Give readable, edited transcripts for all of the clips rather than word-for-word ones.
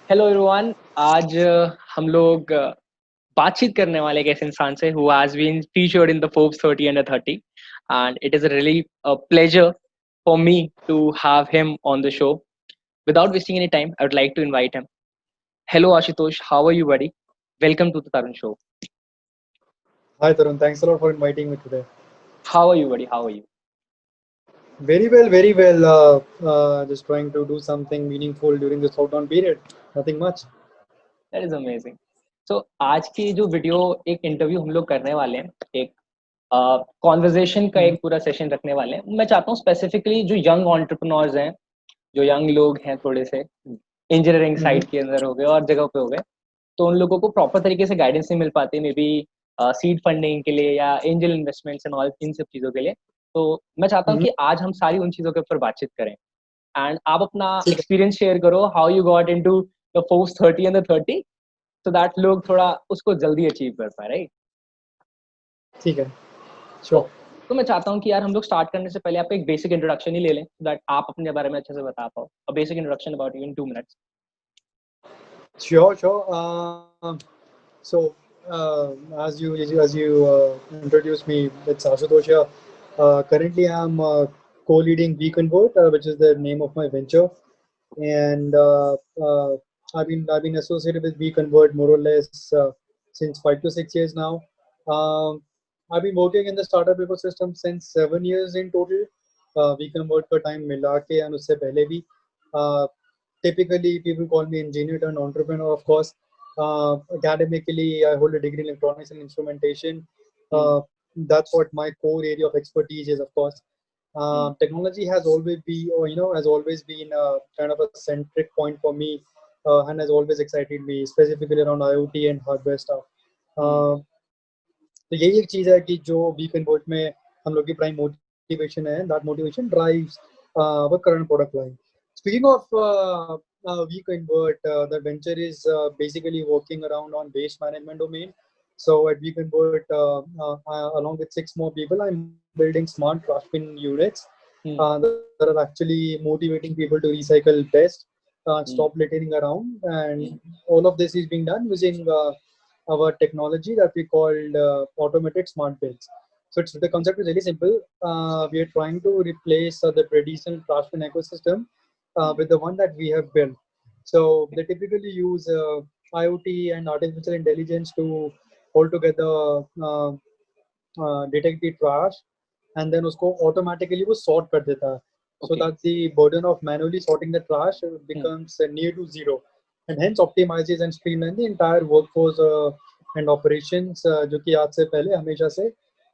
Hello everyone. आज हम लोग बातचीत करने वाले एक ऐसे इंसान से who has been featured in the Forbes 30 under 30 and it is a really a pleasure for me to have him on the show. Without wasting any time, I would like to invite him. Hello Ashutosh, how are you buddy? Welcome to the Tarun show. Hi Tarun, thanks a lot for inviting me today. How are you buddy? How are you? Very well, very well. Just trying to do something meaningful during this lockdown period. Nothing much. That is amazing. So आज की जो video एक interview हम लोग करने वाले हैं, एक कॉन्वर्जेशन का Mhm. एक पूरा सेशन रखने वाले हैं। मैं चाहता हूँ स्पेसिफिकली जो यंग एंटरप्रेन्योर्स हैं, जो यंग लोग हैं, थोड़े से इंजीनियरिंग Mhm. साइड के अंदर हो गए और जगह पे हो गए, तो उन लोगों को प्रॉपर तरीके से गाइडेंस नहीं मिल पाती मे बी सीड फंडिंग के लिए या angel investments and all in सब चीज़ों के लिए। तो मैं चाहता हूँ Mhm. कि आज हम सारी उन चीज़ों के ऊपर बातचीत करें एंड आप अपना ठीक है, एक्सपीरियंस शेयर करो how you got into the first 30 and the 30 so that लोग थोड़ा उसको जल्दी अचीव कर पाए, राइट? ठीक है, तो श्योर तो मैं चाहता हूँ कि यार हम लोग स्टार्ट करने से पहले आप एक बेसिक इंट्रोडक्शन ही ले लें सो दैट आप अपने बारे में अच्छे से बता पाओ। A basic introduction about you in 2 minutes. sure. So as you introduced me, it's Ashutosh here. Currently, I'm co-leading WeConvert, which is the name of my venture, and I've been associated with WeConvert more or less since 5 to 6 years now. Um, I've been working in the startup ecosystem since 7 years in total. WeConvert का time मिला के and उससे पहले भी. Uh, Typically, people call me engineer and entrepreneur, of course. Academically, I hold a degree in electronics and instrumentation. Uh, that's what my core area of expertise is, of course. Technology has always been, or has always been kind of a centric point for me, and has always excited me, specifically around IoT and hardware stuff. Uh, तो यही एक चीज़ है कि जो we convert में हम लोग की प्राइम मोटिवेशन है, that motivation drives our current product line. Speaking of we convert, the venture is basically working around on waste management domain. So at we convert, along with 6 more people, I'm building smart trash bin units that are actually motivating people to recycle best, stop littering around, and all of this is being done using our technology that we called automated smart bins. So the concept is really simple. We are trying to replace the traditional trash bin ecosystem with the one that we have built. So they typically use IoT and artificial intelligence to hold together, detect the trash, and then उसको automatically वो sort कर देता है. So that the burden of manually sorting the trash becomes near to zero, and hence optimizes and streamline the entire workforce and operations, जो कि आज से पहले हमेशा से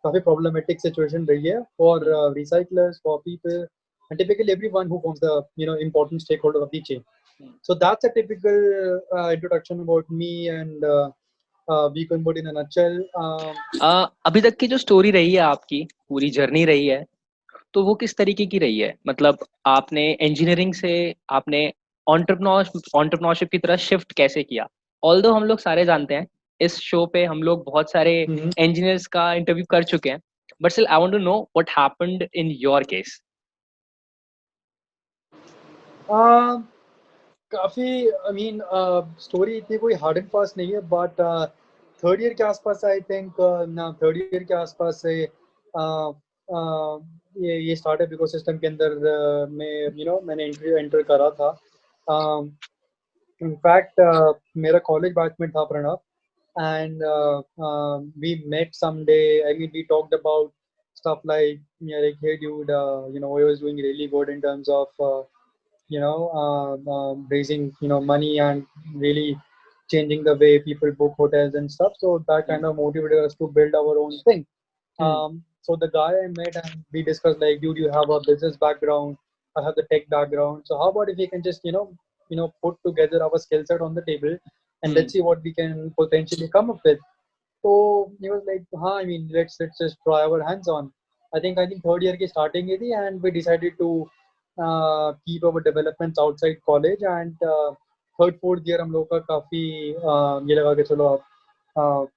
काफी problematic situation रही है for recyclers, for people, and typically everyone who forms the important stakeholder of the chain. So that's a typical introduction about me and we convert in a nutshell. अभी तक की जो स्टोरी रही है, आपकी पूरी जर्नी रही है, तो वो किस तरीके की रही है? मतलब आपने इंजीनियरिंग से आपने एंटरप्रेन्योरशिप की तरफ शिफ्ट कैसे किया? ऑल्दो हम लोग सारे जानते हैं, इस शो पे हम लोग बहुत सारे Mhm. इंजीनियर्स का इंटरव्यू कर चुके हैं, but still I want to know what happened in your case. Uh, काफी आई मीन स्टोरी इतनी कोई हार्ड एंड फास्ट नहीं है, बट थर्ड ईयर के आसपास आई थिंक ना थर्ड ईयर के आसपास से ये स्टार्टअप इकोसिस्टम के अंदर में मैंने एंटर करा था. इनफैक्ट मेरा कॉलेज बैचमेट था Pranav, and we met someday. I mean, we talked about stuff like, like, hey dude, I was doing really good in terms of raising money and really changing the way people book hotels and stuff. So that kind of motivated us to build our own thing. So the guy I met and we discussed like, dude, you have a business background, I have the tech background. So how about if we can just put together our skill set on the table and let's see what we can potentially come up with. So he was like, huh, I mean, let's just try our hands on. I think third year की starting ही थी, and we decided to keep our developments outside college, and third fourth year हम लोग का काफी ये लगा के चलो आप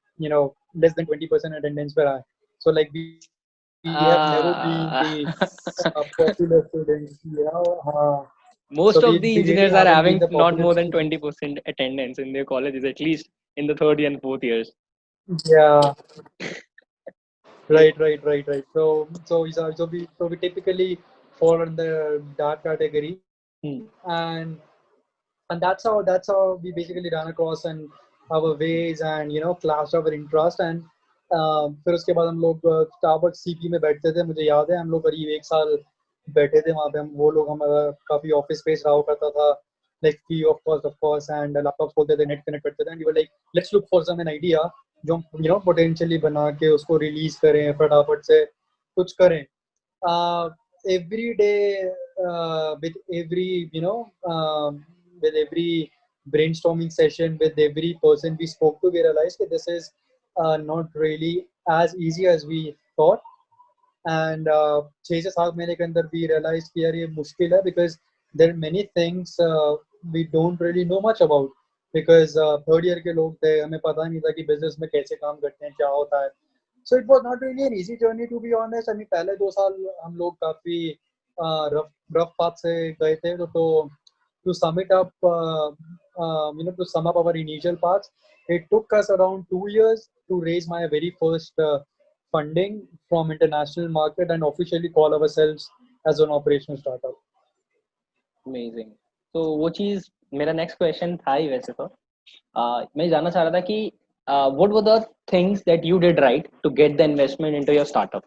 less than 20% attendance पर आए. So like we have never been the popular students. Most So of the we really engineers are haven't been having the not popular more than student. 20% attendance in their colleges, at least in the third and fourth years. Yeah, It, right. So we typically fall in the that category, hmm, and that's how we basically ran across and our ways and clashed our interest and फिर उसके बाद हम लोग Starbucks CP में बैठते थे. मुझे याद है हम लोग करीब एक साल बैठे थे वहाँ पे. हम वो लोग हमारा काफी ऑफिस स्पेस रहा करता था, like free of course and laptop खोलते थे, नेट कनेक्ट करते थे and we were like let's look for some an idea जो हम पोटेंशियली बना के उसको रिलीज करें, फटाफट से कुछ करें. Every day, with every with every brainstorming session, with every person we spoke to, we realized that this is not really as easy as we thought. And 6 से 7 महीने के अंदर we realized कि यार ये मुश्किल है, because there are many things we don't really know much about, because third year के लोग थे, हमें पता नहीं था कि बिजनेस में कैसे काम करते हैं, क्या होता है. So it was not really an easy journey, to be honest. I mean, पहले 2 साल हम लोग काफी रफ पाथ से गए थे. तो to sum it up, to sum up our initial paths, it took us around 2 years to raise my very first funding from international market and officially call ourselves as an operational startup. Amazing. तो वो चीज मेरा next question था ही वैसे तो. मैं जानना चाह रहा था कि what were the things that you did right to get the investment into your startup.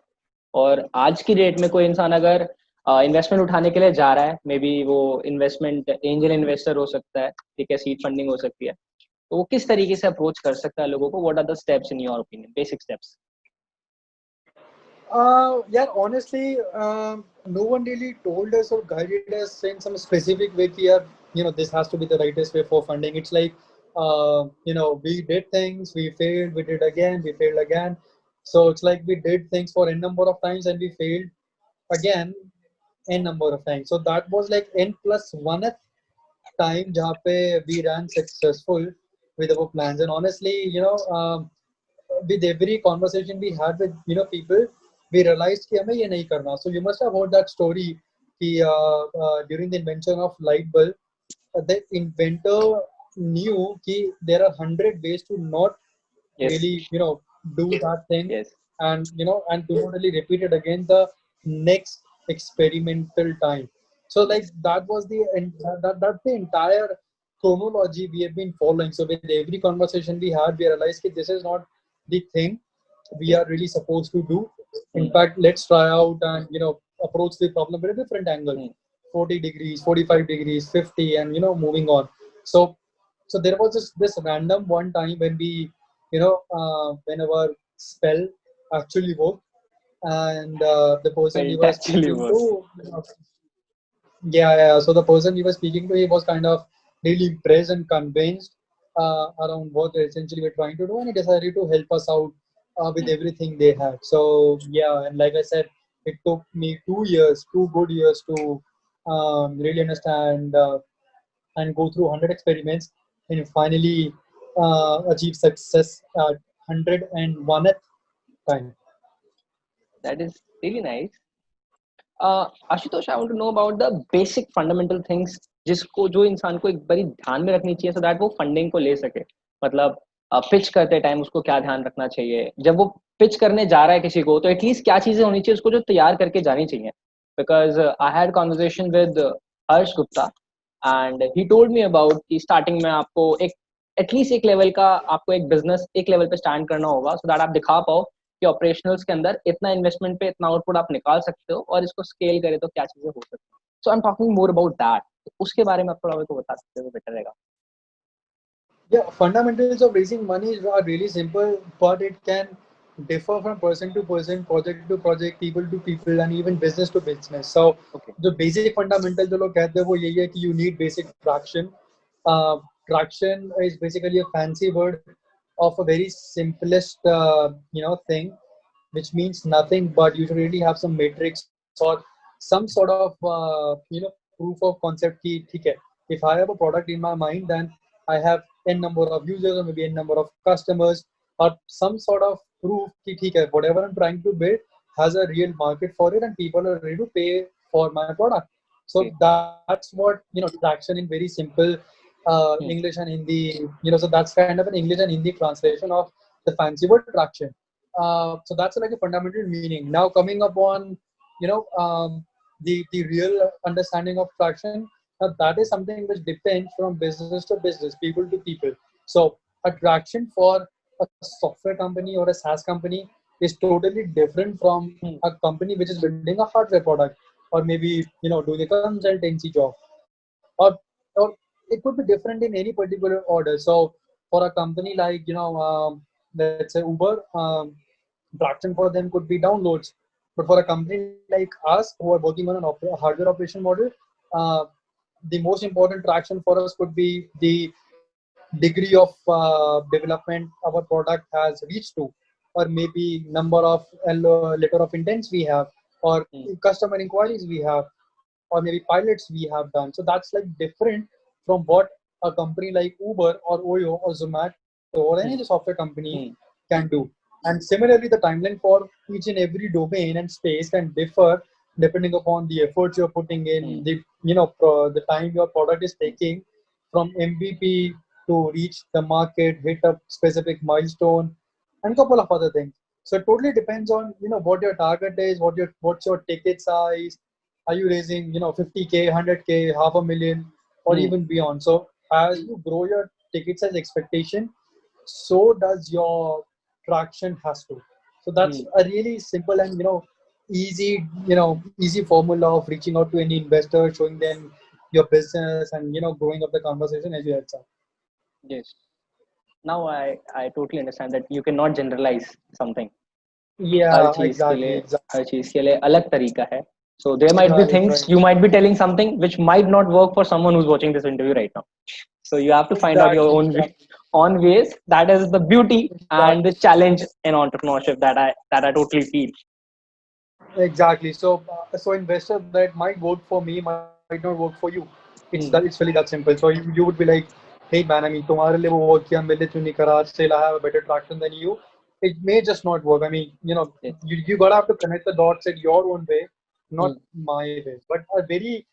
और आज की डेट में कोई इंसान अगर इन्वेस्टमेंट उठाने के लिए जा रहा है, मे बी वो इन्वेस्टमेंट एंजल इन्वेस्टर हो सकता है, ठीक है, सीड फंडिंग हो सकती है, तो वो किस तरीके से अप्रोच कर सकता है लोगों को? What are the steps in your opinion, basic steps? Yeah, honestly, no one really told us or guided us in some specific way. Here, this has to be the rightest way for funding. It's like, we did things, we failed, we did again, we failed again. So it's like we did things for n number of times and we failed again n number of times. So that was like n plus one time जहाँ पे we ran successful with our plans. And honestly, with every conversation we had with people, we realized कि हमें ये नहीं करना. So you must have heard that story कि during the invention of light bulb, the inventor knew कि there are 100 ways to not Yes. really do that thing, Yes. and and do not really repeat it again the next experimental time. So like Yes. that was the and that's the entire chronology we have been following. So with every conversation we had, we realized that this is not the thing we Okay. are really supposed to do. In Hmm. fact, let's try out and approach the problem with a different angle, Hmm. 40 degrees, 45 degrees, 50, and moving on. So there was this random one time when we when our spell actually worked, and the person we Felt were actually speaking work. to, yeah. So the person we were speaking to, he was kind of really impressed and convinced around what essentially we're trying to do, and he decided to help us out with Hmm. everything they had. So yeah, and like I said, it took me 2 years, 2 good years to really understand and go through 100 experiments and finally achieve success at 101th time. That is really nice. Ashutosh, I want to know about the basic fundamental things जिसको जो इंसान को एक बारी ध्यान में रखनी चाहिए सो दैट वो फंडिंग को ले सके. मतलब पिच करते टाइम उसको क्या ध्यान रखना चाहिए, जब वो पिच करने जा रहा है किसी को, तो एटलीस्ट क्या चीजें होनी चाहिए उसको जो तैयार करके जानी चाहिए. Because I had conversation with Harsh Gupta and he told me about कि स्टार्टिंग में आपको एक एटलीस्ट एक लेवल का आपको एक बिजनेस एक लेवल पे स्टैंड करना होगा सो दैट आप दिखा पाओ कि ऑपरेशनल्स के अंदर इतना इन्वेस्टमेंट पे इतना आउटपुट आप निकाल सकते हो और इसको स्केल करें तो क्या चीजें हो सकती हैं. So I am talking more about that. उसके बारे में आप थोड़ा मेरे को बता सकते हो बेटर रहेगा. Yeah, fundamentals of raising money are really simple, but it can differ from person to person, project to project, people to people, and even business to business. So, okay. the basic fundamental जो लोग कहते हैं वो यही है कि you need basic traction. Traction is basically a fancy word of a very simplest thing, which means nothing, but you should really have some matrix or some sort of proof of concept ki theek hai, if I have a product in my mind, then I have n number of users or maybe n number of customers, or some sort of proof ki theek hai, whatever I'm trying to build has a real market for it and people are ready to pay for my product. So Okay. that's what, traction in very simple Hmm. English and Hindi. So that's kind of an English and Hindi translation of the fancy word traction. So that's like a fundamental meaning. Now coming upon, you know, the real understanding of traction. Now that is something which depends from business to business, people to people. So a traction for a software company or a SaaS company is totally different from Hmm. a company which is building a hardware product, or maybe doing a consultancy job, or it could be different in any particular order. So for a company like let's say Uber, traction for them could be downloads, but for a company like us who are working on a hardware operation model, uh, the most important traction for us could be the degree of development our product has reached to, or maybe number of letter of intents we have, or Hmm. customer inquiries we have, or maybe pilots we have done. So that's like different from what a company like Uber or Oyo or Zomato or any other Hmm. software company Hmm. can do. And similarly, the timeline for each and every domain and space can differ depending upon the efforts you're putting in, Hmm. the time your product is Hmm. taking from MVP to reach the market, hit a specific milestone, and couple of other things. So it totally depends on what your target is, what's your ticket size. Are you raising 50K, 100K, half a million, or Hmm. even beyond? So as you grow your ticket size expectation, so does your traction has to. So that's Hmm. a really simple and easy formula of reaching out to any investor, showing them your business, and growing up the conversation as you had said. Yes. Now I totally understand that you cannot generalize something. Her Yeah, चीज के exactly, लिए exactly. हर चीज के लिए अलग तरीका है. So there might be Right, things right. you might be telling something which might not work for someone who's watching this interview right now. So you have to find out your Exactly, exactly, own ways. That is the beauty and the exactly. challenge in entrepreneurship that I totally feel. Exactly. So investor that might work for me might not work for you. It's Hmm. really that simple. So you would be like, hey man, I mean, तुम्हारे लिए वो work किया, मेरे लिए क्यों नहीं करा? Still, I have a better traction than you. It may just not work. I mean, Yes. you gotta have to connect the dots in your own way, not Hmm. my way. But a very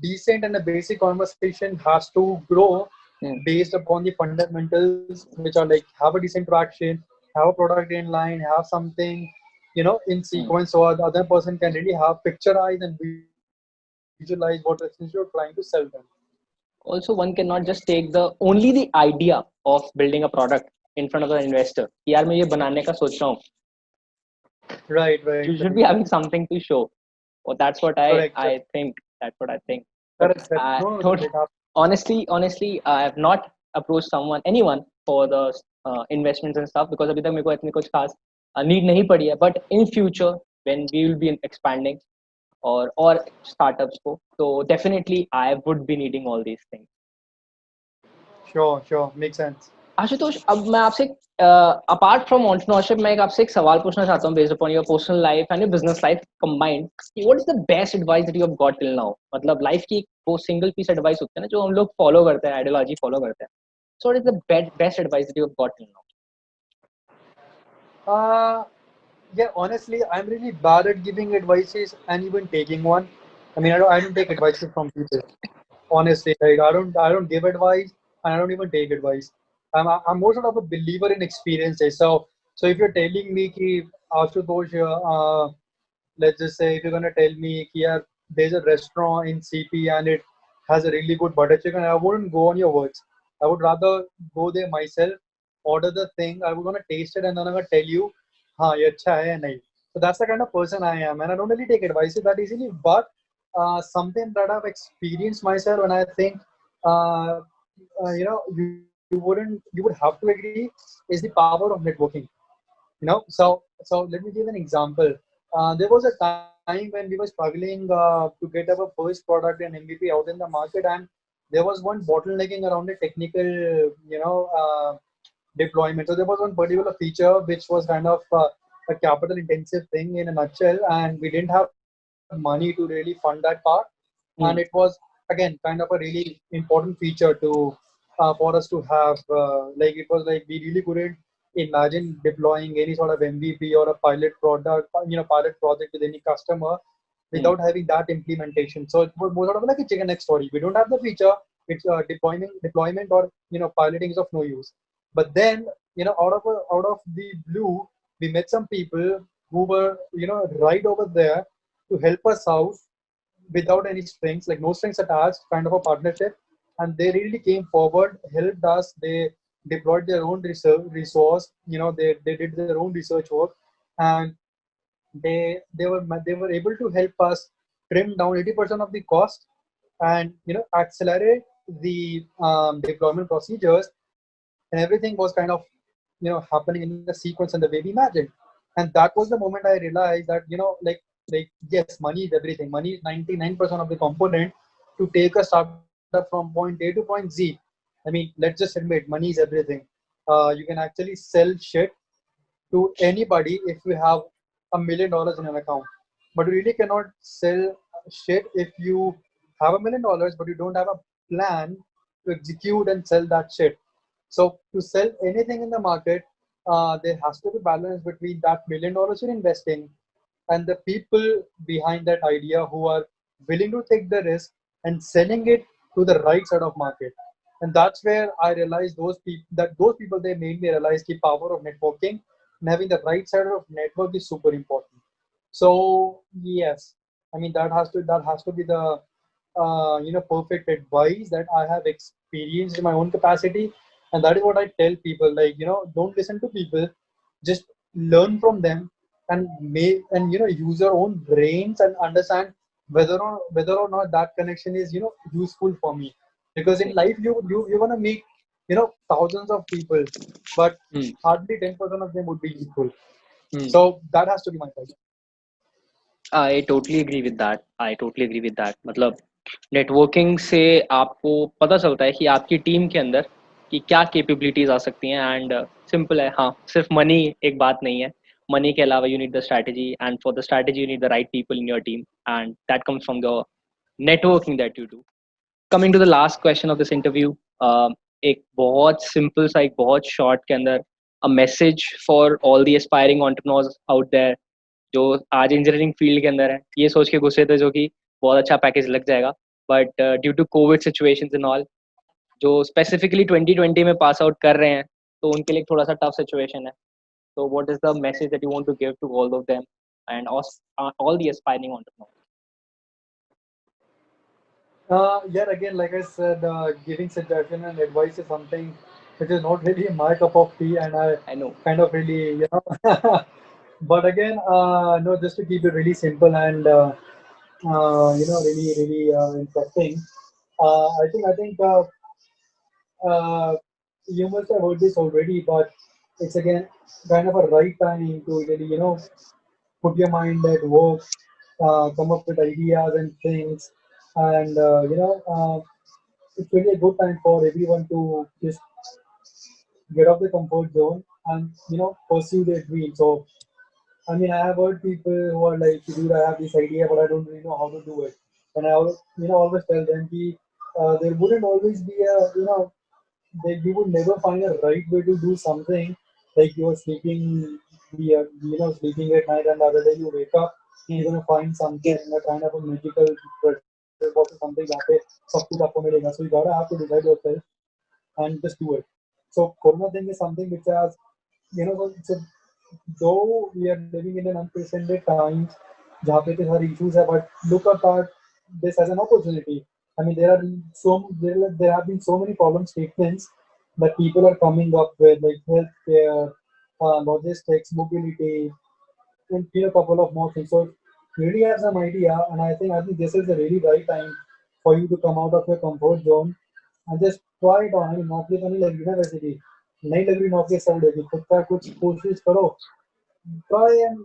decent and a basic conversation has to grow Hmm. based upon the fundamentals, which are like have a decent traction, have a product in line, have something in Hmm. sequence, so the other person can really have picture eyes and visualize what essentially you're trying to sell them. Also, one cannot just take the only the idea of building a product in front of an investor. कि यार मैं ये बनाने का सोच रहा हूँ. Right, right, You should right. be having something to show. Or that's what I Correct, I think. That's what I think. But correct, correct. I No, no, don't. Honestly, I have not approached anyone for the investments and stuff because अभी तक मेरे को इतनी कुछ खास need नहीं पड़ी है. But in future, when we will be expanding or startups को, so definitely I would be needing all these things. sure, makes sense. Ashutosh, अब मैं आपसे अपार्ट फ्रॉम एंटरप्रेन्योरशिप मैं आपसे एक सवाल पूछना चाहता हूँ based upon your personal life and your business life combined. What is the best advice that you have got till now? मतलब लाइफ की वो सिंगल पीस एडवाइस होती है ना जो हम लोग फॉलो करते हैं, आइडियोलॉजी फॉलो करते हैं. So what is the best advice that you have got till now? Uh, yeah, honestly, I'm really bad at giving advices and even taking one. I mean, I don't take advices from people. Honestly, like I don't give advice and I don't even take advice. I'm more sort of a believer in experiences. So if you're telling me ki Ashutosh, let's just say if you're gonna tell me ki yaar, there's a restaurant in CP and it has a really good butter chicken, I wouldn't go on your words. I would rather go there myself, order the thing. I would gonna taste it and then I'm gonna tell you, हाँ ये अच्छा है या नहीं. So that's the kind of person I am, and I don't really take advice that easily. But something that I've experienced myself, and I think uh, you would have to agree is the power of networking. So let me give an example. There was a time when we were struggling to get our first product and MVP out in the market, and there was one bottlenecking around the technical deployment. So there was one particular feature which was kind of a capital intensive thing in a nutshell, and we didn't have money to really fund that part. And it was Hmm. again kind of a really important feature to for us to have. Like it was like we really couldn't imagine deploying any sort of MVP or a pilot product, pilot project with any customer without having that implementation. So it was more sort of like a chicken egg story. We don't have the feature, it's deployment or piloting is of no use. But then out of the blue, we met some people who were right over there to help us out without any strings, like no strings attached, kind of a partnership. And they really came forward, helped us. They deployed their own resource. They did their own research work, and they were able to help us trim down 80% of the cost, and accelerate the deployment procedures, and everything was kind of happening in the sequence and the way we imagined. And that was the moment I realized that like yes, money is everything. Money is 99% of the component to take a startup from point A to point Z. I mean, let's just admit, money is everything. You can actually sell shit to anybody if you have $1 million in an account. But you really cannot sell shit if you have $1 million, but you don't have a plan to execute and sell that shit. So to sell anything in the market, there has to be balance between that $1 million you're investing and the people behind that idea who are willing to take the risk and selling it to the right side of market. And that's where I realized those people, they made me realize the power of networking, and having the right side of network is super important. So yes, I mean that has to be the perfect advice that I have experienced in my own capacity. And that is what I tell people, like don't listen to people, just learn from them, and use your own brains and understand whether or not that connection is useful for me. Because in life you're gonna meet thousands of people, but Hmm. hardly 10% of them would be useful. Hmm. So that has to be my point. I totally agree with that. I totally agree with that. मतलब networking से आपको पता चलता है कि आपकी team के अंदर कि क्या कैपेबिलिटीज आ सकती हैं एंड सिंपल है हाँ सिर्फ मनी एक बात नहीं है मनी के अलावा you need the strategy and for the strategy you need the right people in your team and that comes from the networking that you do coming to the last question of this interview एक बहुत simple सा एक बहुत short के अंदर a message for all the aspiring entrepreneurs out there जो आज engineering field के अंदर है ये सोच के घुसे थे जो कि बहुत अच्छा पैकेज लग जाएगा but due to covid situations and all जो स्पेसिफिकली 2020 में पास आउट कर रहे हैं तो उनके लिए थोड़ा सा टफ सिचुएशन है so what is the message that you want to give to all of them and all the aspiring entrepreneurs? Yeah, again, like I said, giving suggestion and advice is something which is not really my cup of tea, and I I know. kind of really, but again, no, just to keep it really simple and really, really interesting. I think you must have heard this already, but it's again kind of a right time to really, put your mind at work, come up with ideas and things, and it's really a good time for everyone to just get off the comfort zone and pursue their dream. So I mean, I have heard people who are like, dude, I have this idea, but I don't really know how to do it. And always tell them that there wouldn't always be that you would never find a right way to do something. Like you are sleeping at night, and the other day you wake up, you're gonna find something, a kind of a magical treasure box or something. जहाँ पे सब कुछ आपको मिलेगा. So you gotta have to decide yourself and just do it. So Corona thing is something which has, so though we are living in an unprecedented times, जहाँ पे इतने सारे issues है, but look at that this as an opportunity. I mean, there have been so many problem statements that people are coming up with, like healthcare, logistics, mobility, and a couple of more things. So you really have some idea, and I think this is a really right time for you to come out of your comfort zone and just try it on. I mean, नौकरी तो नहीं लग रही ना वैसे भी, नहीं लग रही नौकरी सब लगी, खुद का कुछ कोशिश करो, try and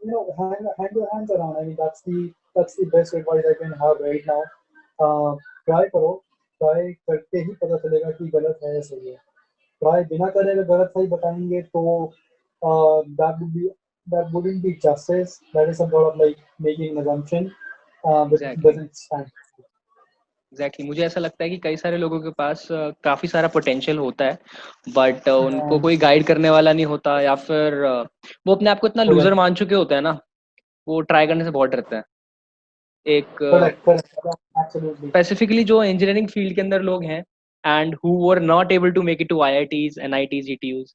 hand your hands around. I mean, that's the best advice I can have right now. Try करो, try करके ही पता चलेगा कि गलत है या सही है. Try बिना करे अगर गलत सही बताएंगे तो that wouldn't be justice. That is some sort of like making an assumption which Exactly. doesn't stand. Exactly मुझे ऐसा लगता है कि कई सारे लोगों के पास काफी सारा पोटेंशियल होता है बट उनको कोई गाइड करने वाला नहीं होता या फिर वो अपने आप को इतना लूजर मान चुके होते हैं ना वो ट्राई करने से बहुत डरते हैं एक correct, absolutely. स्पेसिफिकली जो इंजीनियरिंग फील्ड के अंदर लोग हैं and who were not able to make it to IITs NITs GTUs,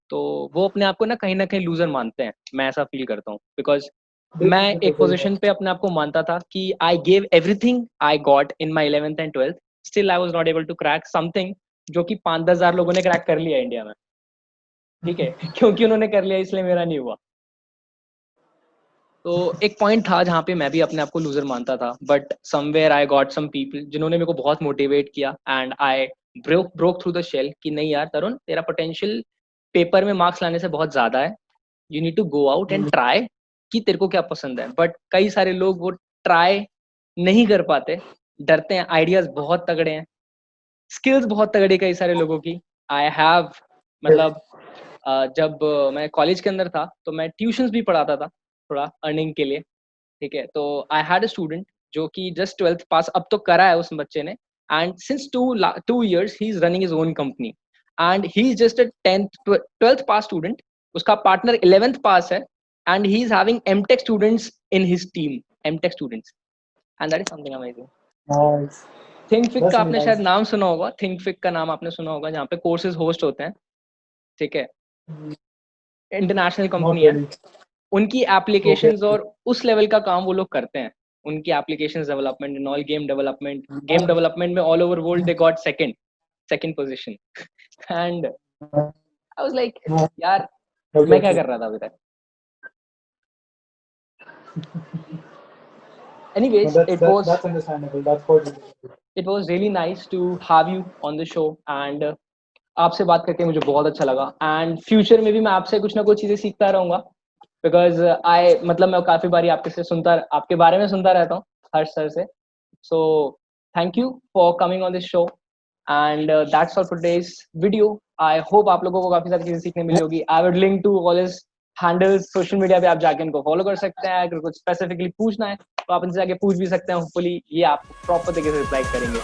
तो वो अपने आप को ना कहीं लूजर मानते हैं, मैं ऐसा फील करता हूँ बिकॉज मैं बिल्कुल बिल्कुल एक सही पोजीशन बात। पे अपने आप को मानता था कि I gave everything I got in my 11th and 12th, still I was not able to crack something जो कि 5-10 हजार लोगों ने क्रैक कर लिया इंडिया में, ठीक है क्योंकि उन्होंने कर लिया इसलिए मेरा नहीं हुआ। तो एक पॉइंट था जहाँ पे मैं भी अपने आप को लूजर मानता था, but somewhere I got some people जिन्होंने मेरे को बहुत मोटिवेट किया and I broke through the shell कि नहीं यार तरुण, तेरा पोटेंशियल पेपर में मार्क्स लाने से बहुत ज्यादा है, you need to go out and try कि तेरे को क्या पसंद है। बट कई सारे लोग वो ट्राई नहीं कर पाते, डरते हैं, आइडियाज बहुत तगड़े हैं, स्किल्स बहुत तगड़ी कई सारे लोगों की। आई हैव मतलब जब मैं कॉलेज के अंदर था तो मैं ट्यूशंस भी पढ़ाता था थोड़ा अर्निंग के लिए, ठीक है। तो आई हैड अ स्टूडेंट जो कि जस्ट 12th पास अब तो करा है उस बच्चे ने, and since 2 years he is running his own company and he is just a 12th pass student, उसका पार्टनर 11th पास है and he is having MTech students in his team, MTech students, and that is something amazing. Nice. Thinkific का That's really आपने शायद nice. नाम सुना होगा, थिंकफिक का नाम आपने सुना होगा, जहाँ पे कोर्सेज होस्ट होते हैं, ठीक है, इंटरनेशनल Not कंपनी है। really. उनकी Okay. एप्लीकेशंस और उस लेवल का काम वो लोग करते हैं, उनकी applications development and all, game development में all over world they got second position and I was like यार Okay. मैं क्या Okay. कर रहा था अभी तक। Anyways No, that's understandable. That's quite understandable. it was really nice to have you on the show and आपसे बात करके मुझे बहुत अच्छा लगा एंड फ्यूचर में भी मैं आपसे कुछ ना कुछ चीजें सीखता रहूंगा बिकॉज आई मतलब मैं काफी बारी आपके बारे में सुनता रहता हूँ हर्ष सर से। So thank you for coming on this show and that's all for today's video. I hope आप लोगों को काफी सारी चीजें सीखने मिली होगी। I would link to all his handles social media पे, आप जाके इनको फॉलो कर सकते हैं। अगर कुछ स्पेसिफिकली पूछना है तो आप इनसे जाके पूछ भी सकते हैं, होपफुली ये आपको प्रॉपर तरीके से रिप्लाई करेंगे।